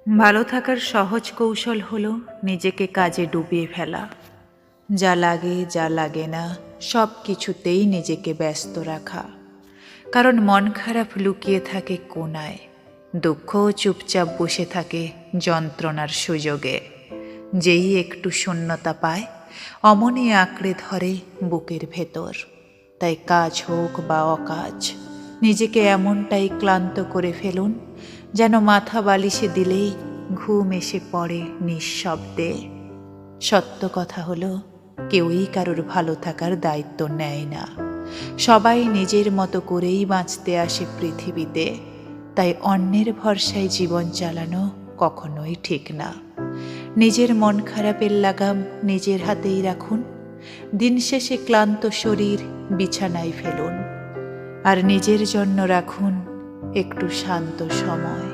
ভালো থাকার সহজ কৌশল হলো নিজেকে কাজে ডুবিয়ে ফেলা। যা লাগে যা লাগে না সব কিছুতেই নিজেকে ব্যস্ত রাখা। কারণ মন খারাপ লুকিয়ে থাকে কোনায়, দুঃখও চুপচাপ বসে থাকে যন্ত্রণার সুযোগে। যেই একটু শূন্যতা পায় অমনি আঁকড়ে ধরে বুকের ভেতর। তাই কাজ হোক বা অকাজ, নিজেকে এমনটাই ক্লান্ত করে ফেলুন যেন মাথা বালিশে দিলেই ঘুম এসে পড়ে নিঃশব্দে। সত্য কথা হলো, কেউই কারোর ভালো থাকার দায়িত্ব নেয় না। সবাই নিজের মতো করেই বাঁচতে আসে পৃথিবীতে। তাই অন্যের ভরসায় জীবন চালানো কখনোই ঠিক না। নিজের মন খারাপের লাগাম নিজের হাতেই রাখুন। দিন শেষে ক্লান্ত শরীর বিছানায় ফেলুন, আর নিজের জন্য রাখুন একটু শান্ত সময়।